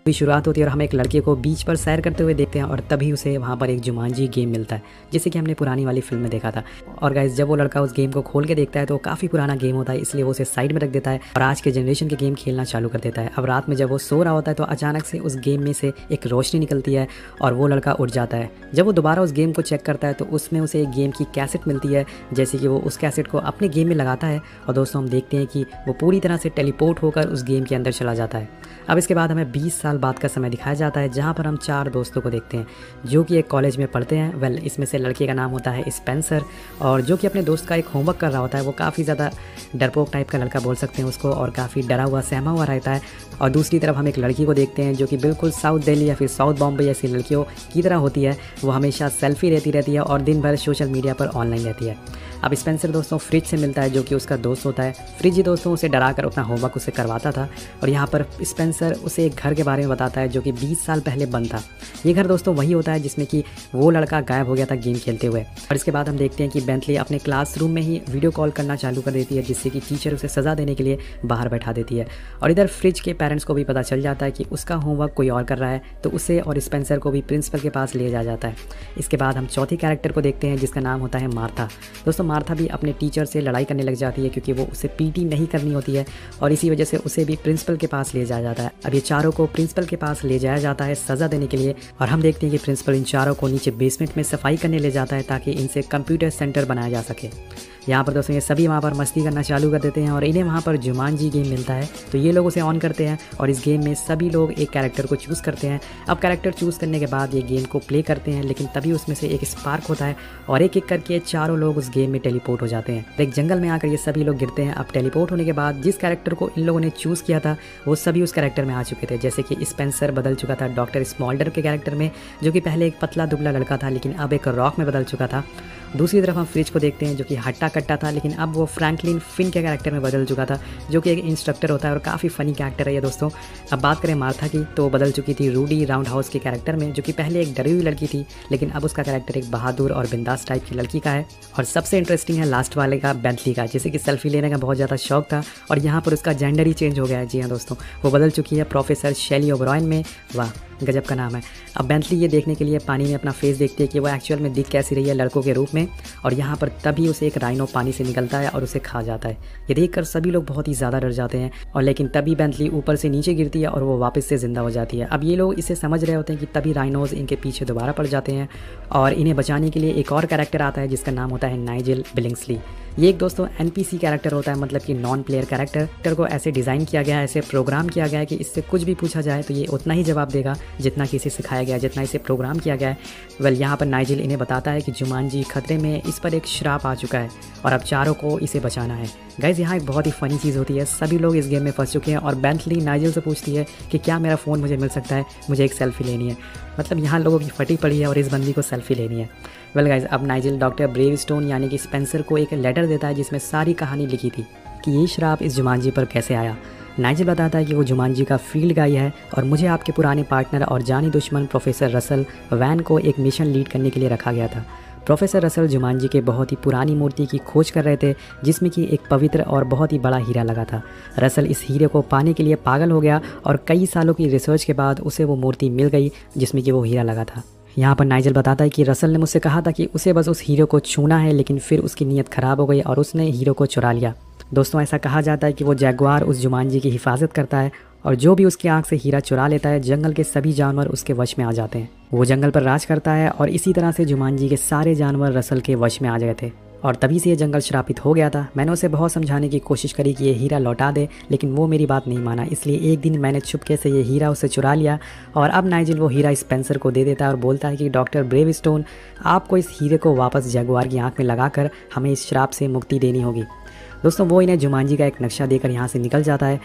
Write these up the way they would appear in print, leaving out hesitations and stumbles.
भी शुरुआत होती है और हम एक लड़के को बीच पर सैर करते हुए देखते हैं और तभी उसे वहाँ पर एक जुमांजी गेम मिलता है, जैसे कि हमने पुरानी वाली फिल्म में देखा था। और गाइस जब वो लड़का उस गेम को खोल के देखता है तो काफ़ी पुराना गेम होता है, इसलिए वो उसे साइड में रख देता है और आज के जनरेशन के गेम खेलना चालू कर देता है। अब रात में जब वो सो रहा होता है तो अचानक से उस गेम में से एक रोशनी निकलती है और वो लड़का उठ जाता है। जब वो दोबारा उस गेम को चेक करता है तो उसमें उसे एक गेम की कैसेट मिलती है, जैसे कि वो उस कैसेट को अपने गेम में लगाता है और दोस्तों हम देखते हैं कि वो पूरी तरह से टेलीपोर्ट होकर उस गेम के अंदर चला जाता है। अब इसके बाद हमें 20 साल बाद का समय दिखाया जाता है, जहाँ पर हम 4 दोस्तों को देखते हैं जो कि एक कॉलेज में पढ़ते हैं। वेल इसमें से लड़के का नाम होता है स्पेंसर, और जो कि अपने दोस्त का एक होमवर्क कर रहा होता है। वो काफ़ी ज़्यादा डरपोक टाइप का लड़का बोल सकते हैं उसको, और काफ़ी डरा हुआ सहमा हुआ रहता है। और दूसरी तरफ हम एक लड़की को देखते हैं जो कि बिल्कुल साउथ दिल्ली या फिर साउथ बॉम्बे ऐसी लड़कियों की तरह होती है। वो हमेशा सेल्फी लेती रहती है और दिन भर सोशल मीडिया पर ऑनलाइन रहती है। अब स्पेंसर दोस्तों फ्रिज से मिलता है जो कि उसका दोस्त होता है। फ्रिज ही दोस्तों उसे डरा कर अपना होमवर्क उसे करवाता था, और यहाँ पर स्पेंसर उसे एक घर के बारे में बताता है जो कि 20 साल पहले बंद था। ये घर दोस्तों वही होता है जिसमें कि वो लड़का गायब हो गया था गेम खेलते हुए। और इसके बाद हम देखते हैं कि बेंटली अपने क्लासरूम में ही वीडियो कॉल करना चालू कर देती है, जिससे कि टीचर उसे सज़ा देने के लिए बाहर बैठा देती है। और इधर फ्रिज के पेरेंट्स को भी पता चल जाता है कि उसका होमवर्क कोई और कर रहा है, तो उसे और स्पेंसर को भी प्रिंसिपल के पास ले जाया जाता है। इसके बाद हम चौथी कैरेक्टर को देखते हैं जिसका नाम होता है मार्था। दोस्तों मार्था भी अपने टीचर से लड़ाई करने लग जाती है क्योंकि वो उसे पीटी नहीं करनी होती है, और इसी वजह से उसे भी प्रिंसिपल के पास ले जाया जाता है। अब ये चारों को प्रिंसिपल के पास ले जाया जाता है सज़ा देने के लिए, और हम देखते हैं कि प्रिंसिपल इन चारों को नीचे बेसमेंट में सफाई करने ले जाता है ताकि इनसे कंप्यूटर सेंटर बनाया जा सके। यहाँ पर दोस्तों ये सभी वहाँ पर मस्ती करना चालू कर देते हैं और इन्हें वहाँ पर जुमांजी गेम मिलता है, तो ये लोग उसे ऑन करते हैं और इस गेम में सभी लोग एक कैरेक्टर को चूज़ करते हैं। अब कैरेक्टर चूज़ करने के बाद ये गेम को प्ले करते हैं, लेकिन तभी उसमें से एक स्पार्क होता है और एक एक करके चारों लोग उस गेम में टेलीपोर्ट हो जाते हैं। एक जंगल में आकर ये सभी लोग गिरते हैं। अब टेलीपोर्ट होने के बाद जिस कैरेक्टर को इन लोगों ने चूज़ किया था वो सभी उस कैरेक्टर में आ चुके थे, जैसे कि स्पेंसर बदल चुका था डॉक्टर स्मॉल्डर के कैरेक्टर में, जो कि पहले एक पतला दुबला लड़का था लेकिन अब एक रॉक में बदल चुका था। दूसरी तरफ हम फ्रिज को देखते हैं जो कि हट्टा कट्टा था, लेकिन अब वो फ्रैंकलिन फिन के कैरेक्टर में बदल चुका था, जो कि एक इंस्ट्रक्टर होता है और काफ़ी फ़नी कैरेक्टर है ये दोस्तों। अब बात करें मार्था की, तो बदल चुकी थी रूडी राउंड हाउस के कैरेक्टर में, जो कि पहले एक डरी हुई लड़की थी लेकिन अब उसका कैरेक्टर एक बहादुर और बिंदास टाइप की लड़की का है। और सबसे इंटरेस्टिंग है लास्ट वाले का बेंटली का, जैसे कि सेल्फी लेने का बहुत ज़्यादा शौक था और यहाँ पर उसका जेंडर ही चेंज हो गया है। जी हाँ दोस्तों, वो बदल चुकी है प्रोफेसर शेली ओबरॉयन में। वाह गजब का नाम है। अब बेंटली ये देखने के लिए पानी में अपना फेस देखती है कि वो एक्चुअल में दिख कैसी रही है लड़कों के रूप में, और यहाँ पर तभी उसे एक राइनो पानी से निकलता है और उसे खा जाता है। ये देखकर सभी लोग बहुत ही ज़्यादा डर जाते हैं, और लेकिन तभी बेंटली ऊपर से नीचे गिरती है और वो वापस से जिंदा हो जाती है। अब ये लोग इसे समझ रहे होते हैं कि तभी राइनोज इनके पीछे दोबारा पड़ जाते हैं, और इन्हें बचाने के लिए एक और कैरेक्टर आता है जिसका नाम होता है नाइजेल बिलिंग्सली। ये एक दोस्तों NPC कैरेक्टर होता है, मतलब कि नॉन प्लेयर कैरेक्टर को ऐसे डिज़ाइन किया गया है, ऐसे प्रोग्राम किया गया है कि इससे कुछ भी पूछा जाए तो ये उतना ही जवाब देगा जितना कि इसे सिखाया गया है, जितना इसे प्रोग्राम किया गया है। वेल यहाँ पर नाइजेल इन्हें बताता है कि जुमांजी खतरे में, इस पर एक श्राप आ चुका है और अब चारों को इसे बचाना है। गाइज यहाँ एक बहुत ही फ़नी चीज़ होती है, सभी लोग इस गेम में फंस चुके हैं और बेंटली नाइजेल से पूछती है कि क्या मेरा फ़ोन मुझे मिल सकता है, मुझे एक सेल्फी लेनी है। मतलब यहाँ लोगों की फटी पड़ी है और इस बंदी को सेल्फी लेनी है। वेल गाइज अब नाइजेल डॉक्टर ब्रेवस्टोन यानी कि स्पेंसर को एक लेटर देता है जिसमें सारी कहानी लिखी थी कि ये श्राप इस जुमांजी पर कैसे आया। नाइजेल बताता है कि वो जुमांजी का फील्ड गाई है और मुझे आपके पुराने पार्टनर और जानी दुश्मन प्रोफेसर रसल वैन को एक मिशन लीड करने के लिए रखा गया था। प्रोफेसर रसल जुमांजी के बहुत ही पुरानी मूर्ति की खोज कर रहे थे जिसमें कि एक पवित्र और बहुत ही बड़ा हीरा लगा था। रसल इस हीरे को पाने के लिए पागल हो गया और कई सालों की रिसर्च के बाद उसे वो मूर्ति मिल गई जिसमें कि वो हीरा लगा था। यहाँ पर नाइजेल बताता है कि रसल ने मुझसे कहा था कि उसे बस उस हीरो को छूना है, लेकिन फिर उसकी नीयत ख़राब हो गई और उसने हीरो को चुरा लिया। दोस्तों ऐसा कहा जाता है कि वो जैगुआर उस जुमांजी की हिफाजत करता है और जो भी उसकी आंख से हीरा चुरा लेता है जंगल के सभी जानवर उसके वश में आ जाते हैं। वो जंगल पर राज करता है और इसी तरह से जुमांजी के सारे जानवर रसल के वश में आ गए थे और तभी से ये जंगल श्रापित हो गया था। मैंने उसे बहुत समझाने की कोशिश करी कि ये हीरा लौटा दे, लेकिन वो मेरी बात नहीं माना। इसलिए एक दिन मैंने चुपके से ये हीरा उसे चुरा लिया और अब नाइजेल वो हीरा स्पेंसर को दे देता है और बोलता है कि डॉक्टर ब्रेवस्टोन, आपको इस हीरे को वापस जैगुआर की आंख में लगाकर हमें इस श्राप से मुक्ति देनी होगी। दोस्तों वो इन्हें जुमांजी का एक नक्शा देकर यहाँ से निकल जाता है।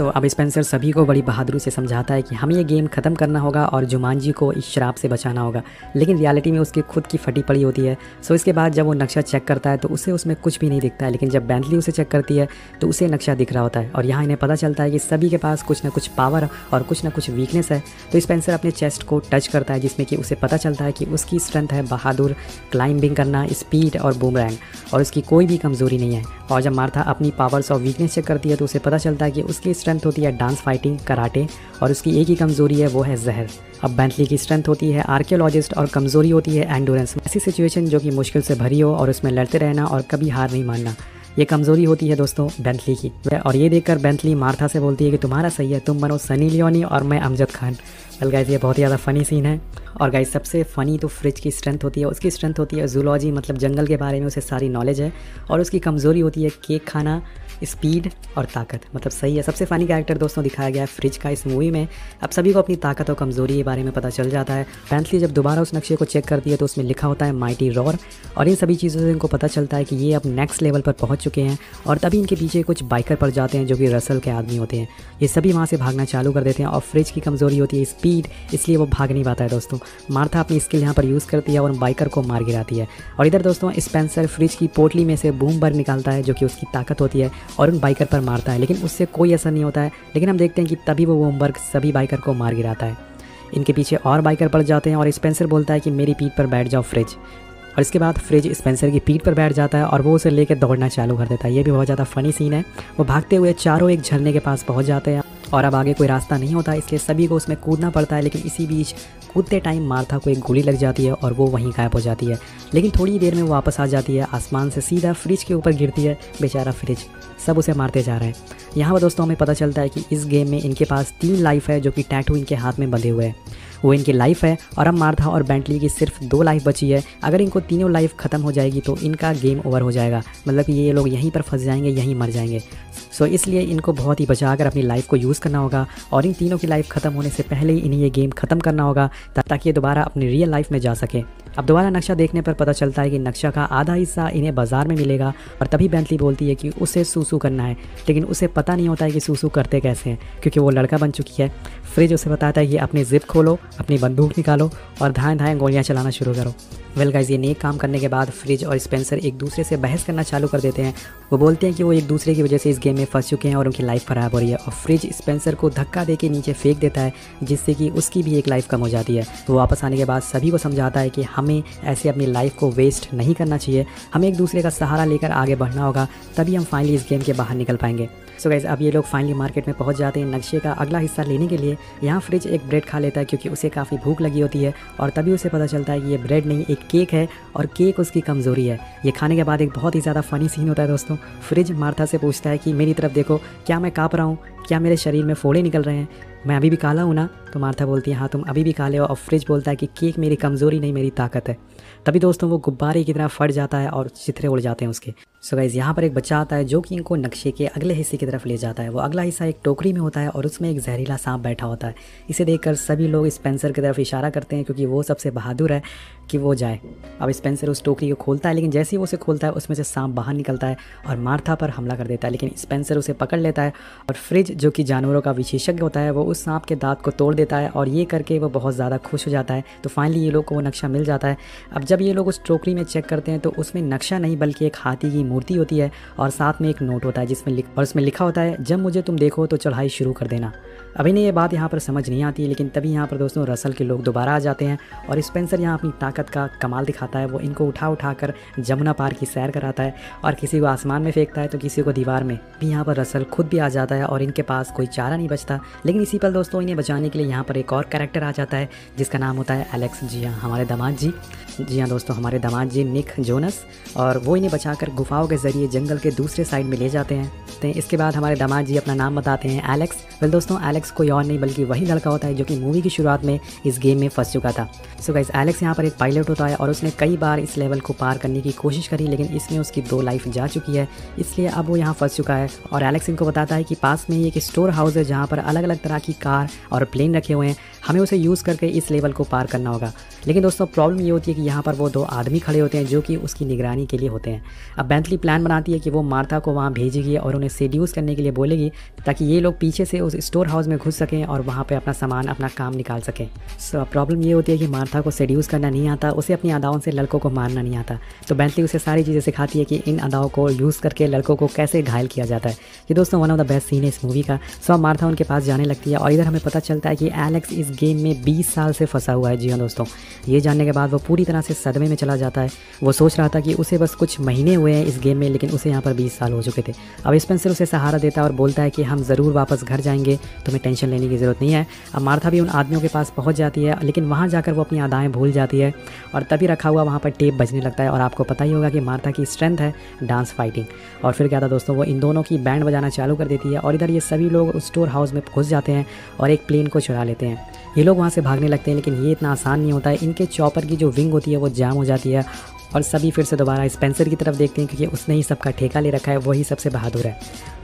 अब स्पेंसर सभी को बड़ी बहादुरी से समझाता है कि हमें ये गेम ख़त्म करना होगा और जुमांजी को इस शराब से बचाना होगा, लेकिन रियलिटी में उसकी खुद की फटी पड़ी होती है। इसके बाद जब वो नक्शा चेक करता है तो उसे उसमें कुछ भी नहीं दिखता है, लेकिन जब बेंटली उसे चेक करती है तो उसे नक्शा दिख रहा होता है और यहाँ इन्हें पता चलता है कि सभी के पास कुछ ना कुछ पावर और कुछ ना कुछ वीकनेस है। तो स्पेंसर अपने चेस्ट को टच करता है जिसमें कि उसे पता चलता है कि उसकी स्ट्रेंथ है बहादुर, क्लाइंबिंग करना, स्पीड और बूमरैंग, और उसकी कोई भी कमज़ोरी नहीं है। और जब मार्था अपनी पावर्स और वीकनेस चेक करती है तो उसे पता चलता है कि उसकी स्ट्रेंथ होती है डांस, फाइटिंग, कराटे और उसकी एक ही कमज़ोरी है, वो है जहर। अब बेंटली की स्ट्रेंथ होती है आर्कियोलॉजिस्ट और कमज़ोरी होती है एंडोरेंस। ऐसी सिचुएशन जो कि मुश्किल से भरी हो और उसमें लड़ते रहना और कभी हार नहीं मानना, ये कमज़ोरी होती है दोस्तों बेंटली की। और ये देखकर बेंटली मार्था से बोलती है कि तुम्हारा सही है, तुम बनो सनी लियोनी और मैं अमजद खान। वेल गाइस, ये बहुत ही ज़्यादा फ़नी सीन है। और गाइस, सबसे फ़नी तो फ्रिज की स्ट्रेंथ होती है। उसकी स्ट्रेंथ होती है जूलॉजी, मतलब जंगल के बारे में उसे सारी नॉलेज है। और उसकी कमज़ोरी होती है केक खाना, स्पीड और ताकत। मतलब सही है, सबसे फ़नी कैरेक्टर दोस्तों दिखाया गया है फ्रिज का इस मूवी में। अब सभी को अपनी ताकत और कमज़ोरी के बारे में पता चल जाता है। बेंटली जब दोबारा उस नक्शे को चेक करती है तो उसमें लिखा होता है माइटी रॉर। और इन सभी चीज़ों से इनको पता चलता है कि ये अब नेक्स्ट लेवल पर पहुँच चुके हैं। और तभी इनके पीछे कुछ बाइकर पड़ जाते हैं जो कि रसल के आदमी होते हैं। ये सभी वहाँ से भागना चालू कर देते हैं। और फ्रिज की कमज़ोरी होती है स्पीड, इसलिए वो भाग नहीं पाता है दोस्तों। मार्था अपनी स्किल यहाँ पर यूज़ करती है और बाइकर को मार गिराती है। और इधर दोस्तों स्पेंसर फ्रिज की पोटली में से बूम बर्ग निकालता है जो कि उसकी ताकत होती है और उन बाइकर पर मारता है, लेकिन उससे कोई असर नहीं होता है। लेकिन हम देखते हैं कि तभी वो बूम बर्ग सभी बाइकर को मार गिराता है। इनके पीछे और बाइकर पड़ जाते हैं और स्पेंसर बोलता है कि मेरी पीठ पर बैठ जाओ फ्रिज। और इसके बाद फ्रिज स्पेंसर की पीठ पर बैठ जाता है और वो उसे लेकर दौड़ना चालू कर देता है। ये भी बहुत ज़्यादा फ़नी सीन है। वो भागते हुए चारों एक झरने के पास पहुंच जाते हैं और अब आगे कोई रास्ता नहीं होता, इसलिए सभी को उसमें कूदना पड़ता है। लेकिन इसी बीच कूदते टाइम मार्था को एक गोली लग जाती है और वो वहीं गायब हो जाती है। लेकिन थोड़ी देर में वो वापस आ जाती है, आसमान से सीधा फ्रिज के ऊपर गिरती है। बेचारा फ्रिज, सब उसे मारते जा रहे हैं। यहाँ पर दोस्तों हमें पता चलता है कि इस गेम में इनके पास 3 लाइफ है जो कि टैटू इनके हाथ में बंधे हुए हैं, वो इनकी लाइफ है। और अब मार्था और बेंटली की सिर्फ 2 लाइफ बची है। अगर इनको तीनों लाइफ ख़त्म हो जाएगी तो इनका गेम ओवर हो जाएगा, मतलब कि ये लोग यहीं पर फंस जाएंगे, यहीं मर जाएंगे। सो इसलिए इनको बहुत ही बचाकर अपनी लाइफ को यूज़ करना होगा और इन तीनों की लाइफ ख़त्म होने से पहले ही इन्हें ये गेम ख़त्म करना होगा ताकि ये दोबारा अपनी रियल लाइफ में जा सके। अब दोबारा नक्शा देखने पर पता चलता है कि नक्शा का आधा हिस्सा इन्हें बाजार में मिलेगा। और तभी बेंटली बोलती है कि उसे सूसू करना है, लेकिन उसे पता नहीं होता है कि सूसू करते कैसे हैं क्योंकि वो लड़का बन चुकी है। फ्रिज उसे बताता है कि अपनी जिप खोलो, अपनी बंदूक निकालो और धाएं धाएं गोलियां चलाना शुरू करो। वेल गाइस, ये नेक काम करने के बाद फ्रिज और स्पेंसर एक दूसरे से बहस करना चालू कर देते हैं। वो बोलते हैं कि वो एक दूसरे की वजह से इस गेम में फंस चुके हैं और उनकी लाइफ खराब हो रही है। और फ्रिज स्पेंसर को धक्का देके नीचे फेंक देता है जिससे कि उसकी भी एक लाइफ कम हो जाती है। तो वापस आने के बाद सभी को समझाता है कि हमें ऐसे अपनी लाइफ को वेस्ट नहीं करना चाहिए, हमें एक दूसरे का सहारा लेकर आगे बढ़ना होगा, तभी हम फाइनली इस गेम के बाहर निकल पाएंगे। सो गाइस, अब ये लोग फाइनली मार्केट में पहुंच जाते हैं नक्शे का अगला हिस्सा लेने के लिए। यहाँ फ्रिज एक ब्रेड खा लेता है क्योंकि उसे काफ़ी भूख लगी होती है और तभी उसे पता चलता है कि ये ब्रेड नहीं, एक केक है और केक उसकी कमज़ोरी है। ये खाने के बाद एक बहुत ही ज़्यादा फ़नी सीन होता है दोस्तों। फ्रिज मार्था से पूछता है कि मेरी तरफ देखो, क्या मैं काँप रहा हूँ, क्या मेरे शरीर में फोड़े निकल रहे हैं, मैं अभी भी काला हूँ ना? तो मार्था बोलती है हाँ तुम अभी भी काले हो। और फ्रिज बोलता है कि केक मेरी कमज़ोरी नहीं, मेरी ताकत है। तभी दोस्तों वो गुब्बारे की तरह फट जाता है और चित्रे उड़ जाते हैं उसके। सो गाइस, यहाँ पर एक बच्चा आता है जो कि इनको नक्शे के अगले हिस्से की तरफ ले जाता है। वो अगला हिस्सा एक टोकरी में होता है और उसमें एक जहरीला सांप बैठा होता है। इसे देखकर सभी लोग स्पेंसर की तरफ इशारा करते हैं क्योंकि वो सबसे बहादुर है कि वो जाए। अब स्पेंसर उस टोकरी को खोलता है, लेकिन जैसे ही वो उसे खोलता है उसमें से सांप बाहर निकलता है और मार्था पर हमला कर देता है। लेकिन स्पेंसर उसे पकड़ लेता है और फ्रिज जो कि जानवरों का विशेषज्ञ होता है वो उस सांप के दांत को तोड़ देता है और ये करके वो बहुत ज़्यादा खुश हो जाता है। तो फाइनली ये लोग को वो नक्शा मिल जाता है। अब जब ये लोग उस टोकरी में चेक करते हैं तो उसमें नक्शा नहीं बल्कि एक हाथी की मूर्ति होती है और साथ में एक नोट होता है उसमें लिखा होता है जब मुझे तुम देखो तो चढ़ाई शुरू कर देना। अभी नहीं ये बात यहाँ पर समझ नहीं आती, लेकिन तभी यहाँ पर दोस्तों रसल के लोग दोबारा आ जाते हैं और स्पेंसर यहाँ अपनी ताकत का कमाल दिखाता है। वो इनको उठा कर जमुना पार की सैर कराता है और किसी को आसमान में फेंकता है तो किसी को दीवार में। भी यहाँ पर रसल खुद भी आ जाता है और इनके पास कोई चारा नहीं बचता। लेकिन इसी पर दोस्तों इन्हें बचाने के लिए यहाँ पर एक और कैरेक्टर आ जाता है जिसका नाम होता है एलेक्स। जी हाँ, हमारे दामाद जी। जी हाँ दोस्तों, हमारे दामाद जी निक जोनस। और वो इन्हें बचाकर गुफाओं के जरिए जंगल के दूसरे साइड में ले जाते हैं। इसके बाद हमारे दामाद जी अपना नाम बताते हैं एलेक्स। वेल दोस्तों, एलेक्स कोई और नहीं बल्कि वही लड़का होता है जो कि मूवी की शुरुआत में इस गेम में फंस चुका था। सो गाइस, एलेक्स यहाँ पर एक पायलट होता है और उसने कई बार इस लेवल को पार करने की कोशिश करी, लेकिन इसमें उसकी 2 लाइफ जा चुकी है, इसलिए अब वो यहाँ फंस चुका है। और एलेक्स इनको बताता है कि पास में एक स्टोर हाउस है जहाँ पर अलग अलग तरह की कार और प्लेन रखे हुए हैं, हमें उसे यूज़ करके इस लेवल को पार करना होगा। लेकिन दोस्तों प्रॉब्लम ये होती है कि यहाँ पर वो 2 आदमी खड़े होते हैं जो कि उसकी निगरानी के लिए होते हैं। अब बेंटली प्लान बनाती है कि वो मार्था को वहाँ भेजेगी और उन्हें सेड्यूस करने के लिए बोलेगी ताकि ये लोग पीछे से उस स्टोर हाउस में घुस सकें और वहाँ पे अपना सामान, अपना काम निकाल सकें। सो प्रॉब्लम ये होती है कि मार्था को सेड्यूस करना नहीं आता, उसे अपनी अदाओं से लड़कों को मारना नहीं आता। तो बेंटली उसे सारी चीज़ें सिखाती है कि इन अदाओं को यूज़ करके लड़कों को कैसे घायल किया जाता है। ये दोस्तों one of the best scene है इस मूवी का। सो मार्था उनके पास जाने लगती है और इधर हमें पता चलता है कि एलेक्स इस गेम में 20 साल से फंसा हुआ है। जी हाँ दोस्तों, ये जानने के बाद वो पूरी तरह से सदमे में चला जाता है। वो सोच रहा था कि उसे बस कुछ महीने हुए हैं इस गेम में, लेकिन उसे यहाँ पर 20 साल हो चुके थे। अब स्पेंसर उसे सहारा देता है और बोलता है कि हम ज़रूर वापस घर जाएंगे, तुम्हें टेंशन लेने की ज़रूरत नहीं है। अब मार्था भी उन आदमियों के पास पहुँच जाती है, लेकिन वहाँ जाकर वो अपनी अदाएँ भूल जाती है और तभी रखा हुआ वहाँ पर टेप बजने लगता है। और आपको पता ही होगा कि मार्था की स्ट्रेंथ है डांस फाइटिंग। और फिर क्या था दोस्तों, वो इन दोनों की बैंड बजाना चालू कर देती है और इधर ये सभी लोग उस स्टोर हाउस में घुस जाते हैं और एक प्लेन को चुरा लेते हैं। ये लोग वहाँ से भागने लगते हैं, लेकिन ये इतना आसान नहीं होता है। इनके चॉपर की जो विंग होती है वो जाम हो जाती है और सभी फिर से दोबारा स्पेंसर की तरफ देखते हैं, क्योंकि उसने ही सबका ठेका ले रखा है, वही सबसे बहादुर है।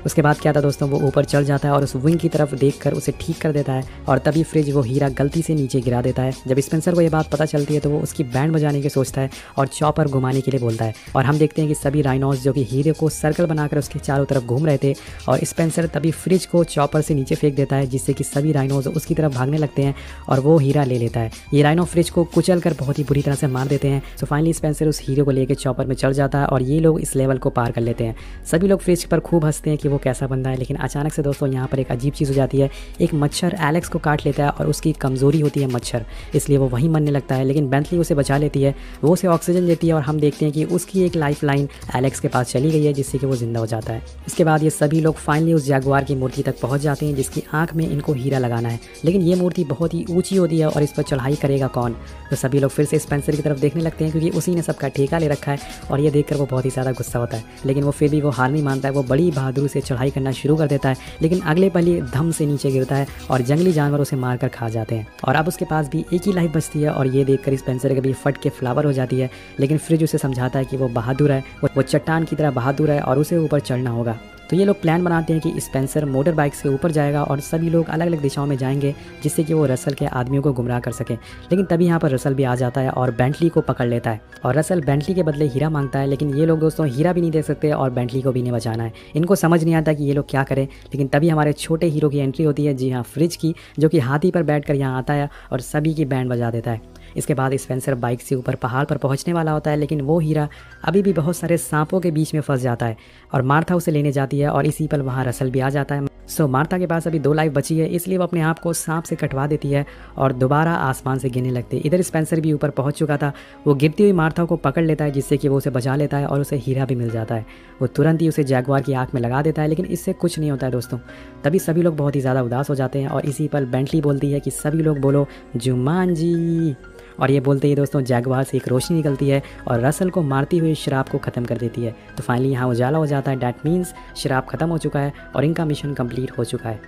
उसके बाद क्या था दोस्तों, वो ऊपर चढ़ जाता है और उस विंग की तरफ देखकर उसे ठीक कर देता है और तभी फ्रिज वो हीरा गलती से नीचे गिरा देता है। जब स्पेंसर को ये बात पता चलती है तो वो उसकी बैंड बजाने की सोचता है और चॉपर घुमाने के लिए बोलता है। और हम देखते हैं कि सभी राइनोस जो कि हीरे को सर्कल बनाकर उसके चारों तरफ घूम रहे थे, और स्पेंसर तभी फ्रिज को चॉपर से नीचे फेंक देता है, जिससे कि सभी राइनोस उसकी तरफ भागने लगते हैं और वो हीरा ले लेता है। ये राइनो फ्रिज को कुचल कर बहुत ही बुरी तरह से मार देते हैं। सो फाइनली स्पेंसर उस हीरे को लेकर चॉपर में चढ़ जाता है और ये लोग इस लेवल को पार कर लेते हैं। सभी लोग फ्रिज पर खूब हंसते हैं कि वो कैसा बंदा है, लेकिन अचानक से दोस्तों यहाँ पर एक अजीब चीज़ हो जाती है। एक मच्छर एलेक्स को काट लेता है और उसकी कमज़ोरी होती है मच्छर, इसलिए वो वहीं मरने लगता है। लेकिन बेंथली उसे बचा लेती है, वो उसे ऑक्सीजन देती है और हम देखते हैं कि उसकी एक लाइफ लाइन एलेक्स के पास चली गई है, जिससे कि वो जिंदा हो जाता है। इसके बाद ये सभी लोग फाइनली उस जैगुआर की मूर्ति तक पहुँच जाते हैं, जिसकी आँख में इनको हीरा लगाना है। लेकिन ये मूर्ति बहुत ही ऊँची होती है और इस पर चढ़ाई करेगा कौन। तो सभी लोग फिर से स्पेंसर की तरफ देखने लगते हैं, क्योंकि उसी ने सबका ठेका ले रखा है और ये देखकर वो बहुत ही ज़्यादा गुस्सा होता है। लेकिन वो फिर भी वो हार नहीं मानता है, वो बड़ी बहादुरी से चढ़ाई करना शुरू कर देता है। लेकिन अगले पल ही धम से नीचे गिरता है और जंगली जानवर उसे मारकर खा जाते हैं। और अब उसके पास भी एक ही लाइफ बचती है और ये देखकर स्पेंसर कभी फट के फ्लावर हो जाती है। लेकिन फ्रिज उसे समझाता है कि वो बहादुर है, वो चट्टान की तरह बहादुर है और उसे ऊपर चढ़ना होगा। तो ये लोग प्लान बनाते हैं कि स्पेंसर मोटर बाइक से ऊपर जाएगा और सभी लोग अलग अलग दिशाओं में जाएंगे, जिससे कि वो रसल के आदमियों को गुमराह कर सके। लेकिन तभी यहाँ पर रसल भी आ जाता है और बेंटली को पकड़ लेता है और रसल बेंटली के बदले हीरा मांगता है। लेकिन ये लोग दोस्तों हीरा भी नहीं दे सकते और बेंटली को भी नहीं बचाना है। इनको समझ नहीं आता कि ये लोग क्या करें। लेकिन तभी हमारे छोटे हीरो की एंट्री होती है, जी हाँ फ्रिज की, जो कि हाथी पर बैठकर यहाँ आता है और सभी की बैंड बजा देता है। इसके बाद स्पेंसर बाइक से ऊपर पहाड़ पर पहुंचने वाला होता है, लेकिन वो हीरा अभी भी बहुत सारे सांपों के बीच में फंस जाता है और मार्था उसे लेने जाती है और इसी पर वहाँ रसल भी आ जाता है। सो मार्था के पास अभी 2 लाइफ बची है, इसलिए वो अपने आप को सांप से कटवा देती है और दोबारा आसमान से गिरने लगती है। इधर स्पेंसर भी ऊपर पहुंच चुका था, वो गिरती हुई मार्था को पकड़ लेता है, जिससे कि वो उसे बचा लेता है और उसे हीरा भी मिल जाता है। वो तुरंत ही उसे जैगुआर की आँख में लगा देता है, लेकिन इससे कुछ नहीं होता है दोस्तों। तभी सभी लोग बहुत ही ज़्यादा उदास हो जाते हैं और इसी पर बेंटली बोलती है कि सभी लोग बोलो जुमांजी। और ये बोलते ही दोस्तों जैगुआर से एक रोशनी निकलती है और रसल को मारती हुई शराब को ख़त्म कर देती है। तो फाइनली यहाँ उजाला हो जाता है, डैट मीन्स शराब ख़त्म हो चुका है और इनका मिशन कंप्लीट हो चुका है।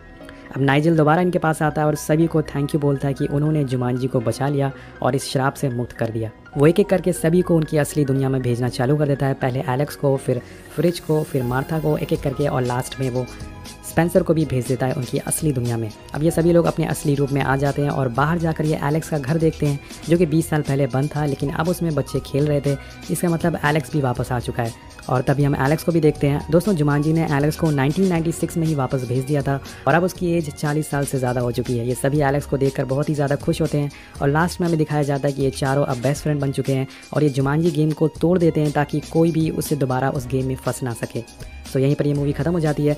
अब नाइजल दोबारा इनके पास आता है और सभी को थैंक यू बोलता है कि उन्होंने जुमांजी को बचा लिया और इस शराब से मुक्त कर दिया। वो एक एक करके सभी को उनकी असली दुनिया में भेजना चालू कर देता है, पहले एलेक्स को, फिर फ्रिज को, फिर मार्था को, एक एक करके, और लास्ट में वो स्पेंसर को भी भेज देता है उनकी असली दुनिया में। अब ये सभी लोग अपने असली रूप में आ जाते हैं और बाहर जाकर ये एलेक्स का घर देखते हैं, जो कि 20 साल पहले बंद था, लेकिन अब उसमें बच्चे खेल रहे थे। इसका मतलब एलेक्स भी वापस आ चुका है। और तभी हम एलेक्स को भी देखते हैं। दोस्तों जुमांजी ने एलेक्स को 1996 में ही वापस भेज दिया था और अब उसकी एज 40 साल से ज़्यादा हो चुकी है। ये सभी एलेक्स को देखकर बहुत ही ज़्यादा खुश होते हैं और लास्ट में हमें दिखाया जाता है कि ये चारों अब बेस्ट फ्रेंड बन चुके हैं और ये जुमांजी गेम को तोड़ देते हैं ताकि कोई भी उससे दोबारा उस गेम में फंस ना सके। तो यहीं पर ये मूवी ख़त्म हो जाती है।